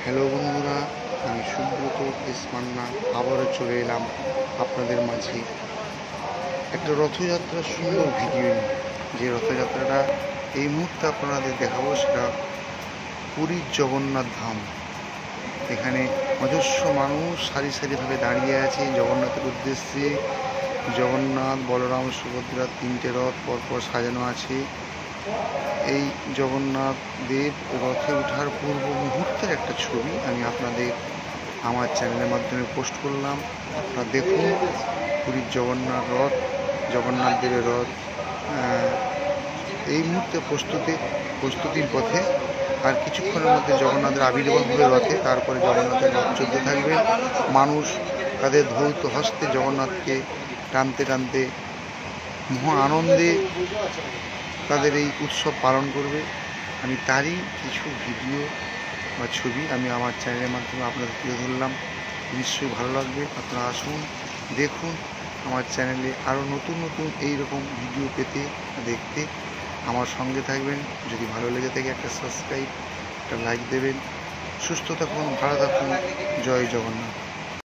Hello বন্ধুরা, আমি Subrata S Manna আবারও চলে এলাম আপনাদের মাঝে একটা রথযাত্রার সুন্দর ভিডিও নিয়ে। যে রথযাত্রাটা এই মুহূর্তে আপনাদের দেখাবো সেটা পুরীর জগন্নাথ ধাম। এখানে অজস্র মানুষ সারি সারিভাবে দাঁড়িয়ে আছে জগন্নাথের উদ্দেশ্যে। জগন্নাথ, বলরাম, সুভদ্রা তিনটে রথ পরপর সাজানো আছে। এই জগন্নাথ দেব রথে ওঠার পূর্ব মুহূর্তের একটা ছবি আমি আপনাদের আমার চ্যানেলের মাধ্যমে পোস্ট করলাম। আপনারা দেখুন পুরীর জগন্নাথ রথ, জগন্নাথ দেবের রথ এই মুহূর্তে প্রস্তুতির পথে। আর কিছুক্ষণের মধ্যে জগন্নাথের আবির্ভাব হবে রথে। তারপরে জগন্নাথের রথ চলতে থাকবে। মানুষ তাদের ধৌত হস্তে জগন্নাথকে টানতে টানতে মহা আনন্দে তাদের এই উৎসব পালন করবে। আমি তারই কিছু ভিডিও বা ছবি আমি আমার চ্যানেলের মাধ্যমে আপনাদের তুলে ধরলাম। নিশ্চয়ই ভালো লাগবে। আপনারা আসুন, দেখুন আমার চ্যানেলে আরও নতুন নতুন এইরকম ভিডিও পেতে দেখতে আমার সঙ্গে থাকবেন। যদি ভালো লেগে থাকে একটা সাবস্ক্রাইব, একটা লাইক দেবেন। সুস্থ থাকুন, ভালো থাকুন। জয় জগন্নাথ।